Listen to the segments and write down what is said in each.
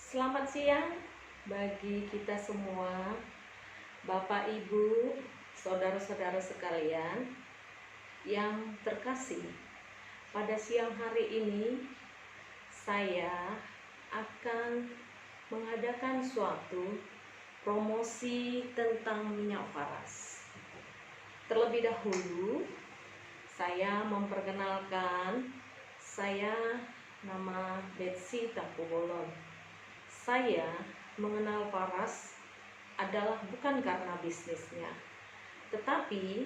Selamat siang bagi kita semua, Bapak, Ibu, saudara-saudara sekalian yang terkasih. Pada siang hari ini, saya akan mengadakan suatu promosi tentang minyak paras. Terlebih dahulu, saya memperkenalkan, saya nama Betsy Tapubolon. Saya mengenal paras adalah bukan karena bisnisnya, tetapi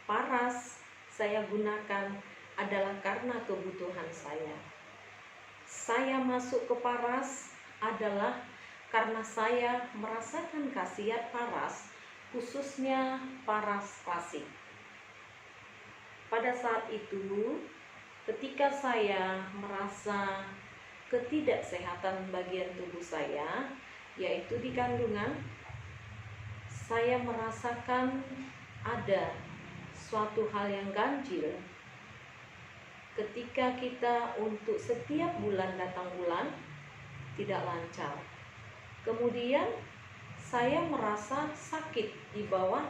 paras saya gunakan adalah karena kebutuhan saya. Saya masuk ke paras adalah karena saya merasakan khasiat paras, khususnya paras klasik. Pada saat itu, ketika saya merasa ketidaksehatan bagian tubuh saya, yaitu di kandungan, saya merasakan ada suatu hal yang ganjil ketika kita untuk setiap bulan datang bulan tidak lancar. Kemudian saya merasa sakit di bawah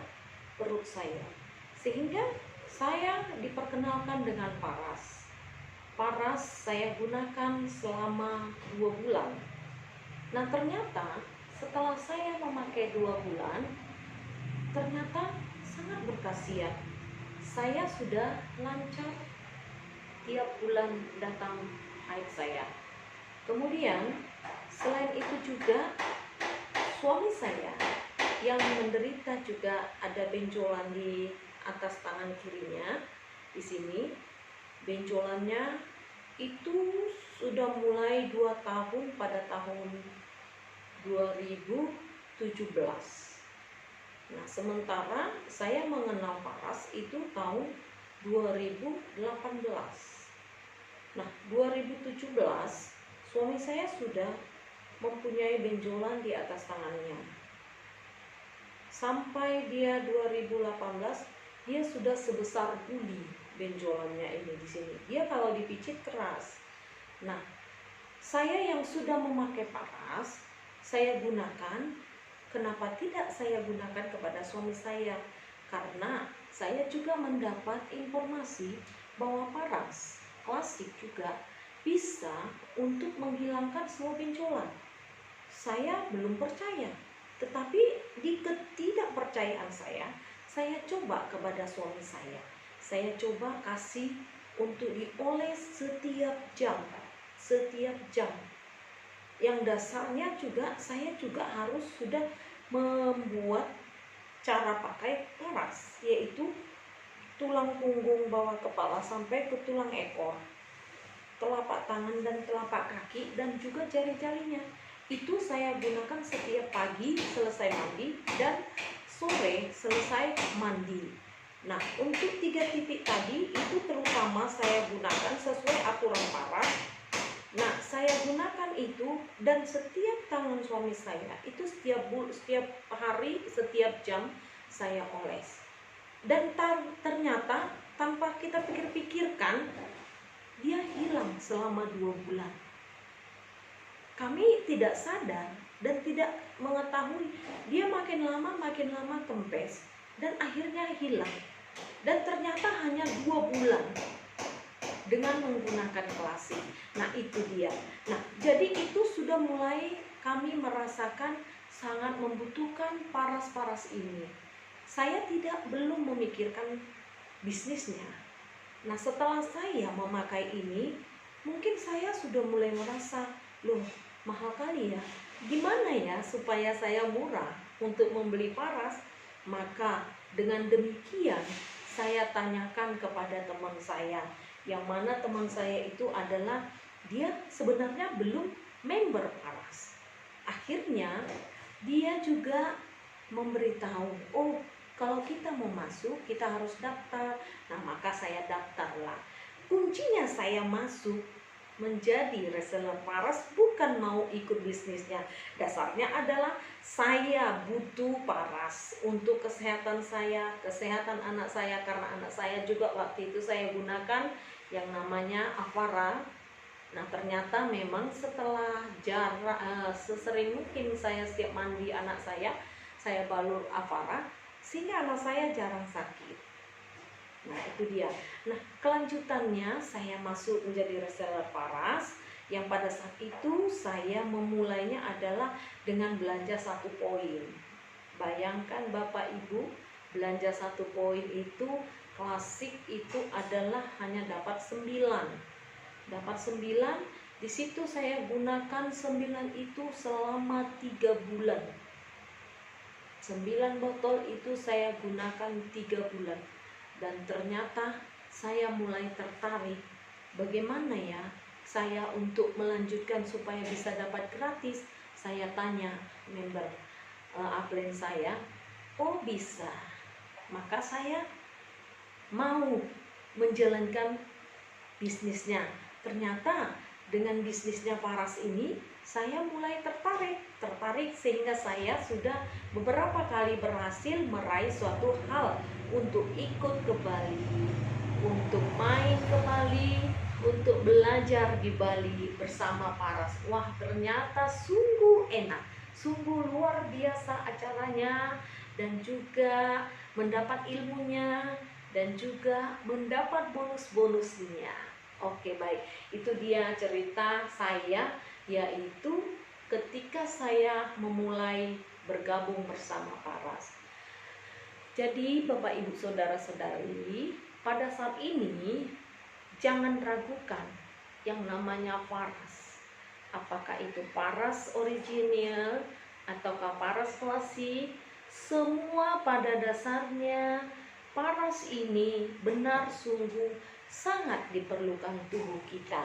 perut saya, sehingga saya diperkenalkan dengan paras. Paras saya gunakan selama 2 bulan. Nah, ternyata setelah saya memakai 2 bulan, ternyata sangat berkhasiat. Saya sudah lancar tiap bulan datang haid saya. Kemudian selain itu juga suami saya yang menderita juga ada benjolan di atas tangan kirinya. Di sini benjolannya itu sudah mulai 2 tahun pada tahun 2017. Nah, sementara saya mengenal paras itu tahun 2018. Nah, 2017 suami saya sudah mempunyai benjolan di atas tangannya. Sampai dia 2018 dia sudah sebesar buli benjolannya ini di sini. Dia kalau dipijit keras. Nah, saya yang sudah memakai paras, saya gunakan. Kenapa tidak saya gunakan kepada suami saya? Karena saya juga mendapat informasi bahwa paras klasik juga bisa untuk menghilangkan semua benjolan. Saya belum percaya, tetapi di ketidakpercayaan saya coba kepada suami saya. Saya coba kasih untuk dioles setiap jam. Yang dasarnya juga saya juga harus sudah membuat cara pakai paras, yaitu tulang punggung bawah kepala sampai ke tulang ekor, telapak tangan dan telapak kaki, dan juga jari-jarinya. Itu saya gunakan setiap pagi selesai mandi dan sore selesai mandi. Nah, untuk 3 titik tadi itu terutama saya gunakan sesuai aturan paras. Nah, saya gunakan itu dan setiap tangan suami saya itu setiap hari, setiap jam saya oles. Dan ternyata tanpa kita pikirkan dia hilang selama 2 bulan. Kami tidak sadar dan tidak mengetahui dia makin lama kempes dan akhirnya hilang. Dan ternyata hanya 2 bulan dengan menggunakan klasik. Nah, itu dia. Nah, jadi itu sudah mulai kami merasakan sangat membutuhkan paras-paras ini. Saya belum memikirkan bisnisnya. Nah, setelah saya memakai ini, mungkin saya sudah mulai merasa, loh, mahal kali ya. Gimana ya supaya saya murah untuk membeli paras? Maka dengan demikian saya tanyakan kepada teman saya, yang mana teman saya itu adalah dia sebenarnya belum member paras. Akhirnya dia juga memberitahu, oh, kalau kita mau masuk kita harus daftar. Nah, maka saya daftarlah. Kuncinya saya masuk menjadi reseller paras bukan mau ikut bisnisnya. Dasarnya adalah saya butuh paras untuk kesehatan saya, kesehatan anak saya, karena anak saya juga waktu itu saya gunakan yang namanya Avara. Nah ternyata memang setelah sesering mungkin saya setiap mandi anak saya balur Avara, sehingga anak saya jarang sakit. Nah itu dia. Nah kelanjutannya saya masuk menjadi reseller paras, yang pada saat itu saya memulainya adalah dengan belanja 1 poin. Bayangkan Bapak Ibu, belanja 1 poin itu klasik itu adalah hanya dapat 9. Dapat 9, di situ saya gunakan 9 itu selama 3 bulan. 9 botol itu saya gunakan 3 bulan. Dan ternyata saya mulai tertarik, bagaimana ya saya untuk melanjutkan supaya bisa dapat gratis. Saya tanya member upline saya, oh bisa. Maka saya mau menjalankan bisnisnya. Ternyata dengan bisnisnya Paras ini saya mulai tertarik sehingga saya sudah beberapa kali berhasil meraih suatu hal untuk ikut ke Bali, untuk main ke Bali, untuk belajar di Bali bersama Paras. Wah, ternyata sungguh enak, sungguh luar biasa acaranya, dan juga mendapat ilmunya, dan juga mendapat bonus-bonusnya. Oke, baik, itu dia cerita saya, yaitu ketika saya memulai bergabung bersama Paras. Jadi Bapak Ibu Saudara-saudari, pada saat ini jangan ragukan yang namanya Paras. Apakah itu Paras original ataukah Paras klasik, semua pada dasarnya Paras ini benar sungguh sangat diperlukan tubuh kita.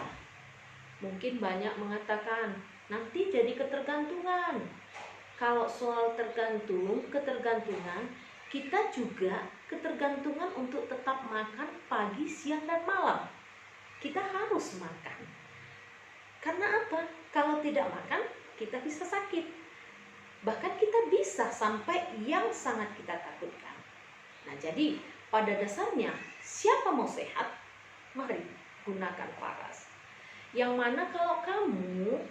Mungkin banyak mengatakan nanti jadi ketergantungan. Kalau soal ketergantungan, kita juga ketergantungan untuk tetap makan pagi, siang, dan malam. Kita harus makan. Karena apa? Kalau tidak makan, kita bisa sakit. Bahkan kita bisa sampai yang sangat kita takutkan. Nah, jadi pada dasarnya siapa mau sehat? Mari gunakan Paras. Yang mana kalau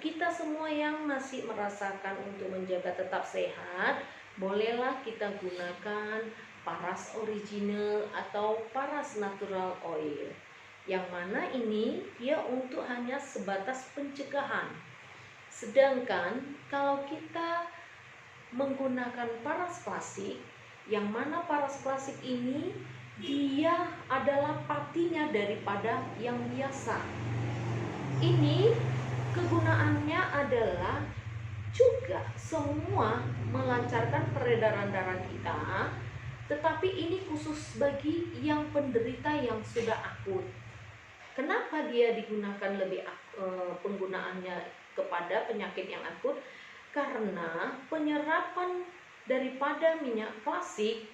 kita semua yang masih merasakan untuk menjaga tetap sehat, bolehlah kita gunakan Paras original atau Paras natural oil. Yang mana ini dia untuk hanya sebatas pencegahan. Sedangkan kalau kita menggunakan Paras klasik, yang mana Paras klasik ini dia adalah partinya daripada yang biasa. Ini kegunaannya adalah juga semua melancarkan peredaran darah kita, tetapi ini khusus bagi yang penderita yang sudah akut. Kenapa dia digunakan penggunaannya kepada penyakit yang akut? Karena penyerapan daripada minyak klasik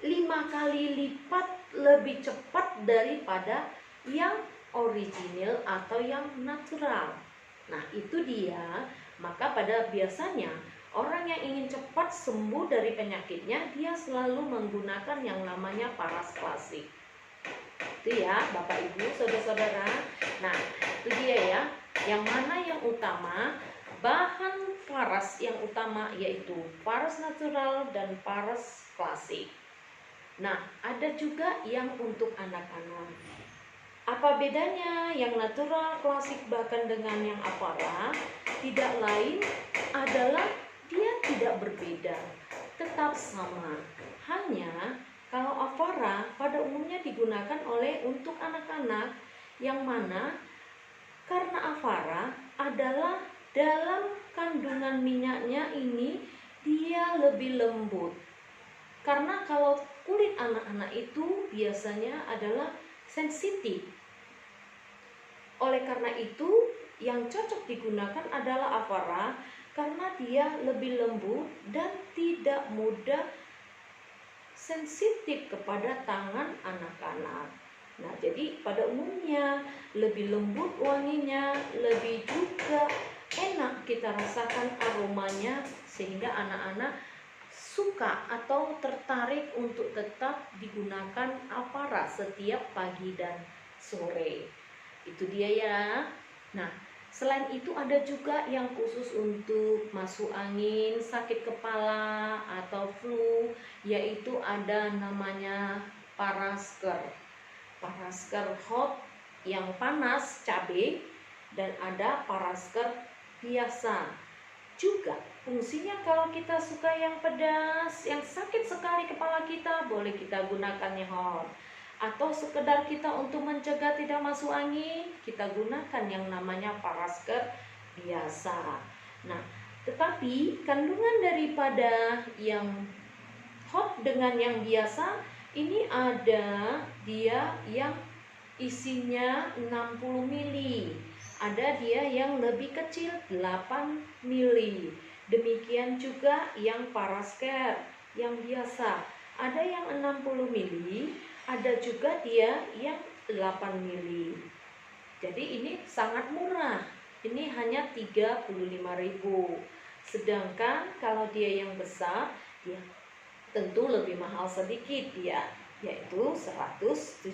5 kali lipat lebih cepat daripada yang original atau yang natural. Nah, itu dia. Maka pada biasanya orang yang ingin cepat sembuh dari penyakitnya, dia selalu menggunakan yang namanya Paras klasik. Itu ya Bapak Ibu Saudara-saudara. Nah, itu dia ya. Yang mana yang utama? Bahan Paras yang utama yaitu Paras natural dan Paras klasik. Nah, ada juga yang untuk anak-anak. Apa bedanya yang natural, klasik, bahkan dengan yang Avara? Tidak lain adalah dia tidak berbeda, tetap sama. Hanya kalau Avara pada umumnya digunakan untuk anak-anak, yang mana karena Avara adalah dalam kandungan minyaknya ini dia lebih lembut. Karena kalau kulit anak-anak itu biasanya adalah sensitif. Oleh karena itu, yang cocok digunakan adalah Avara karena dia lebih lembut dan tidak mudah sensitif kepada tangan anak-anak. Nah, jadi pada umumnya lebih lembut wanginya, lebih juga enak kita rasakan aromanya, sehingga anak-anak suka atau tertarik untuk tetap digunakan Avara setiap pagi dan sore. Itu dia ya. Nah, selain itu ada juga yang khusus untuk masuk angin, sakit kepala atau flu, yaitu ada namanya parasker. Parasker hot yang panas cabai, dan ada parasker biasa. Juga fungsinya kalau kita suka yang pedas, yang sakit sekali kepala kita, boleh kita gunakan yang hot. Atau sekedar kita untuk mencegah tidak masuk angin, kita gunakan yang namanya parasker biasa. Nah, tetapi kandungan daripada yang hot dengan yang biasa ini ada dia yang isinya 60 mili. Ada dia yang lebih kecil 8 mili. Demikian juga yang parasker yang biasa. Ada yang 60 mili, ada juga dia yang 8 mili. Jadi ini sangat murah. Ini hanya 35.000. Sedangkan kalau dia yang besar, dia tentu lebih mahal sedikit ya, yaitu 175.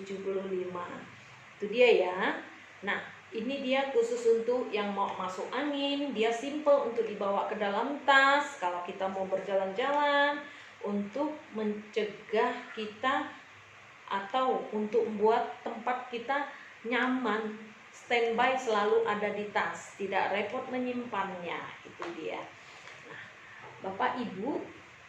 Itu dia ya. Nah, ini dia khusus untuk yang mau masuk angin. Dia simple untuk dibawa ke dalam tas kalau kita mau berjalan-jalan, untuk mencegah kita atau untuk membuat tempat kita nyaman, standby selalu ada di tas, tidak repot menyimpannya. Itu dia. Nah, Bapak Ibu,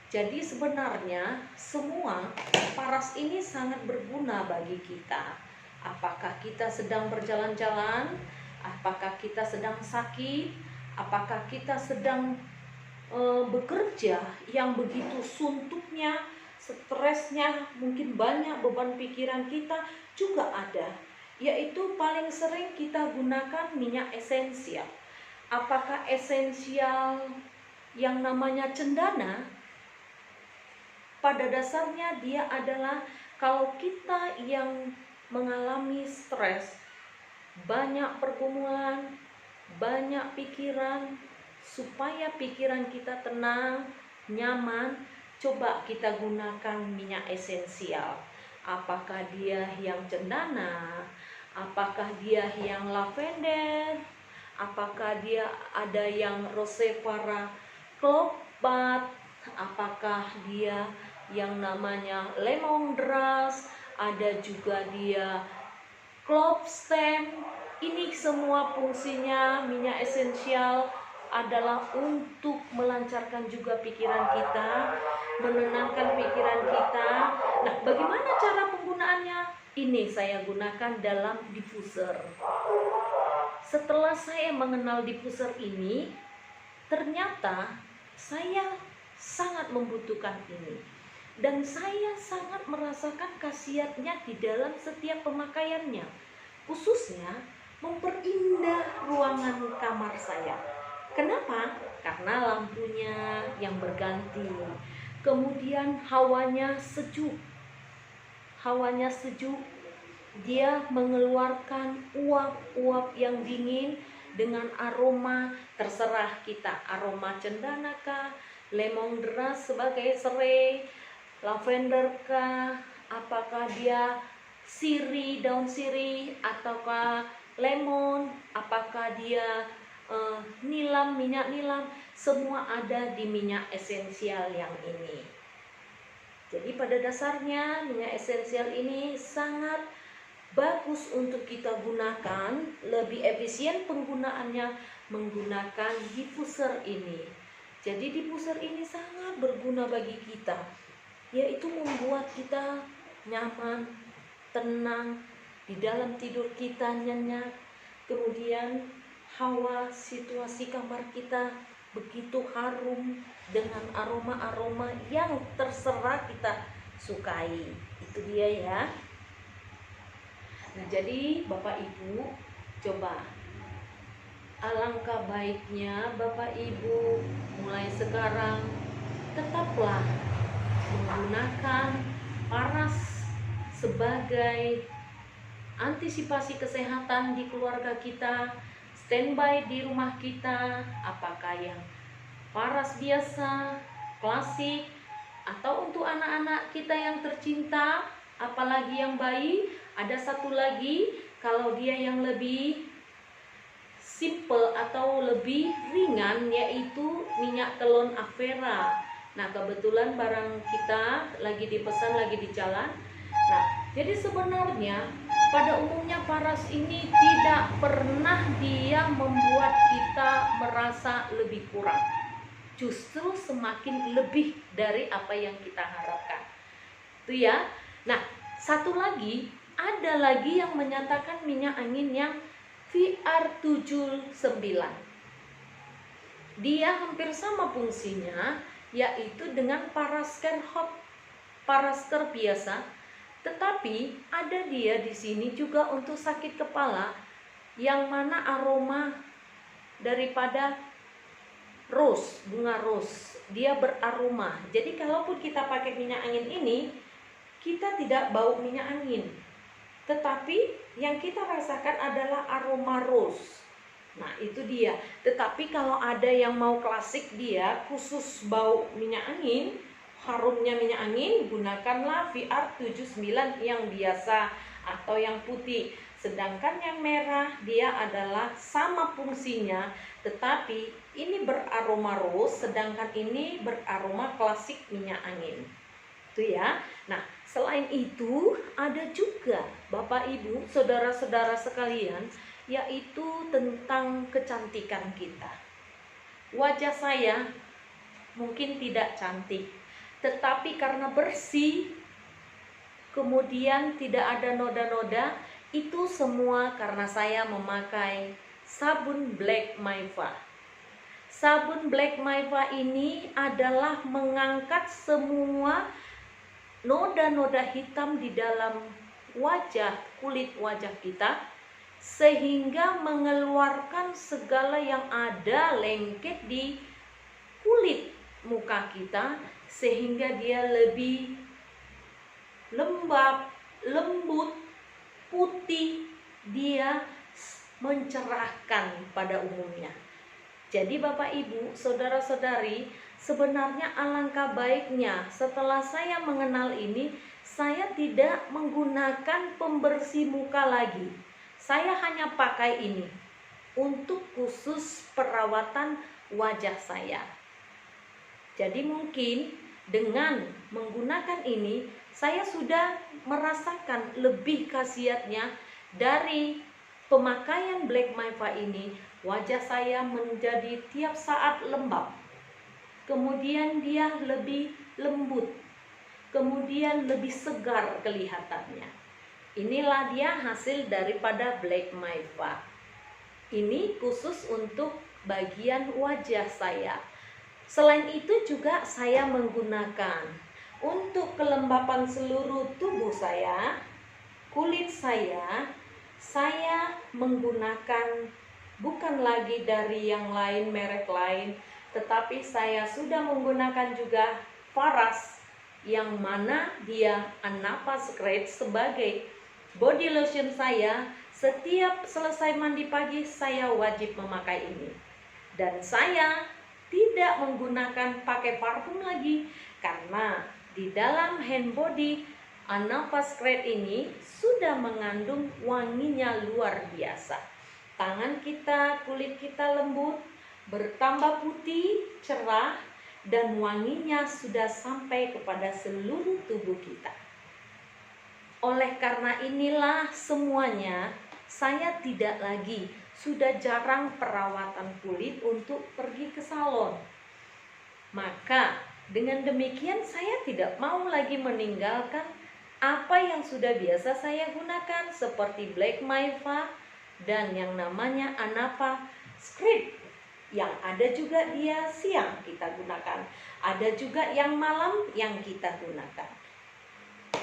jadi sebenarnya semua paras ini sangat berguna bagi kita. Apakah kita sedang berjalan-jalan, apakah kita sedang sakit, apakah kita sedang bekerja yang begitu suntuknya, stresnya, mungkin banyak beban pikiran kita juga ada. Yaitu paling sering kita gunakan minyak esensial. Apakah esensial yang namanya cendana? Pada dasarnya dia adalah kalau kita yang mengalami stres, banyak pergumulan, banyak pikiran, supaya pikiran kita tenang, nyaman, coba kita gunakan minyak esensial. Apakah dia yang cendana, apakah dia yang lavender, apakah dia ada yang rosevara clover, apakah dia yang namanya lemongrass, ada juga dia clove stem. Ini semua fungsinya minyak esensial adalah untuk melancarkan juga pikiran kita, menenangkan pikiran kita. Nah, bagaimana cara penggunaannya? Ini saya gunakan dalam diffuser. Setelah saya mengenal diffuser ini, ternyata saya sangat membutuhkan ini. Dan saya sangat merasakan khasiatnya di dalam setiap pemakaiannya. Khususnya memperindah ruangan kamar saya. Kenapa? Karena lampunya yang berganti. Kemudian hawanya sejuk. Hawanya sejuk. Dia mengeluarkan uap-uap yang dingin dengan aroma, terserah kita, aroma cendana kah, lemongrass sebagai serai, lavender kah, apakah dia sirih, daun sirih, ataukah lemon, apakah dia nilam, minyak nilam, semua ada di minyak esensial yang ini. Jadi pada dasarnya minyak esensial ini sangat bagus untuk kita gunakan, lebih efisien penggunaannya menggunakan diffuser ini. Jadi diffuser ini sangat berguna bagi kita, yaitu membuat kita nyaman, tenang, di dalam tidur kita nyenyak. Kemudian hawa situasi kamar kita begitu harum dengan aroma-aroma yang terserah kita sukai. Itu dia ya. Nah, jadi Bapak Ibu, coba alangkah baiknya Bapak Ibu mulai sekarang tetaplah menggunakan paras sebagai antisipasi kesehatan di keluarga kita, standby di rumah kita, apakah yang paras biasa, klasik, atau untuk anak-anak kita yang tercinta, apalagi yang bayi. Ada satu lagi Kalau dia yang lebih simple atau lebih ringan, yaitu minyak telon Avera. Nah, kebetulan barang kita lagi dipesan, lagi di jalan. Nah, jadi sebenarnya pada umumnya paras ini tidak pernah dia membuat kita merasa lebih kurang. Justru semakin lebih dari apa yang kita harapkan. Itu ya. Nah, satu lagi, ada lagi yang menyatakan minyak angin yang VR79. Dia hampir sama fungsinya, yaitu dengan parasker hot, parasker biasa, tetapi ada dia di sini juga untuk sakit kepala, yang mana aroma daripada rose, bunga rose, dia beraroma. Jadi kalaupun kita pakai minyak angin ini, kita tidak bau minyak angin, tetapi yang kita rasakan adalah aroma rose. Nah, itu dia. Tetapi kalau ada yang mau klasik, dia khusus bau minyak angin, harumnya minyak angin, gunakanlah VR79 yang biasa atau yang putih. Sedangkan yang merah dia adalah sama fungsinya, tetapi ini beraroma rose, sedangkan ini beraroma klasik minyak angin. Itu ya. Nah, selain itu ada juga Bapak Ibu, saudara-saudara sekalian, yaitu tentang kecantikan kita. Wajah saya mungkin tidak cantik, tetapi karena bersih, kemudian tidak ada noda-noda, itu semua karena saya memakai sabun Black Maiva. Sabun Black Maiva ini adalah mengangkat semua noda-noda hitam di dalam wajah, kulit wajah kita, sehingga mengeluarkan segala yang ada lengket di kulit muka kita, sehingga dia lebih lembab, lembut, putih, dia mencerahkan pada umumnya. Jadi Bapak Ibu, saudara-saudari, sebenarnya alangkah baiknya setelah saya mengenal ini, saya tidak menggunakan pembersih muka lagi. Saya hanya pakai ini untuk khusus perawatan wajah saya. Jadi mungkin dengan menggunakan ini, saya sudah merasakan lebih khasiatnya dari pemakaian Black Maiva ini. Wajah saya menjadi tiap saat lembab. Kemudian dia lebih lembut. Kemudian lebih segar kelihatannya. Inilah dia hasil daripada Black Maiva. Ini khusus untuk bagian wajah saya. Selain itu juga saya menggunakan untuk kelembapan seluruh tubuh saya, kulit saya menggunakan bukan lagi dari yang lain, merek lain, tetapi saya sudah menggunakan juga Paras, yang mana dia Anapa Secret sebagai body lotion saya. Setiap selesai mandi pagi saya wajib memakai ini. Dan saya tidak menggunakan pakai parfum lagi, karena di dalam hand body Anapa Secret ini sudah mengandung wanginya luar biasa. Tangan kita, kulit kita lembut, bertambah putih, cerah, dan wanginya sudah sampai kepada seluruh tubuh kita. Oleh karena inilah semuanya, saya tidak lagi, sudah jarang perawatan kulit untuk pergi ke salon. Maka dengan demikian saya tidak mau lagi meninggalkan apa yang sudah biasa saya gunakan, seperti Black Maiva dan yang namanya Anapa Secret. Yang ada juga dia siang kita gunakan, ada juga yang malam yang kita gunakan.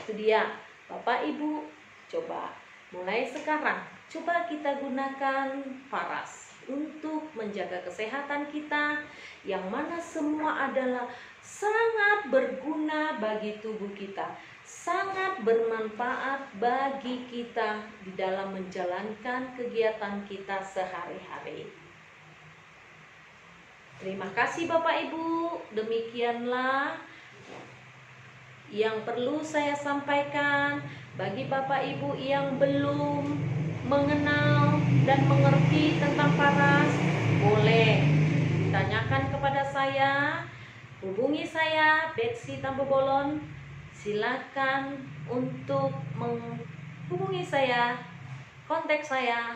Itu dia Bapak Ibu, coba mulai sekarang coba kita gunakan Paras untuk menjaga kesehatan kita, yang mana semua adalah sangat berguna bagi tubuh kita, sangat bermanfaat bagi kita di dalam menjalankan kegiatan kita sehari-hari. Terima kasih Bapak Ibu, demikianlah yang perlu saya sampaikan. Bagi Bapak Ibu yang belum mengenal dan mengerti tentang paras, boleh ditanyakan kepada saya, hubungi saya Betsy Tampu Bolon. Silakan untuk menghubungi saya, kontak saya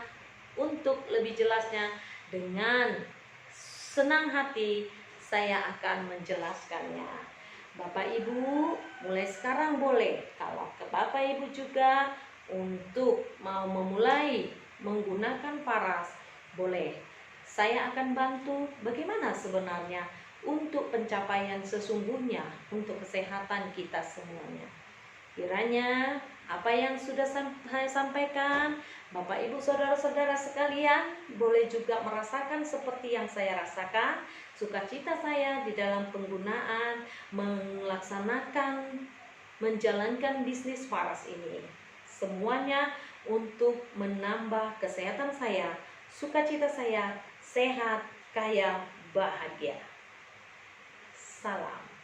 untuk lebih jelasnya. Dengan senang hati saya akan menjelaskannya. Bapak Ibu mulai sekarang boleh, kalau ke Bapak Ibu juga untuk mau memulai menggunakan paras, boleh. Saya akan bantu bagaimana sebenarnya untuk pencapaian sesungguhnya untuk kesehatan kita semuanya. Kiranya apa yang sudah saya sampaikan, Bapak Ibu saudara-saudara sekalian boleh juga merasakan seperti yang saya rasakan, sukacita saya di dalam penggunaan, melaksanakan, menjalankan bisnis paras ini. Semuanya untuk menambah kesehatan saya, sukacita saya, sehat, kaya, bahagia. Salam.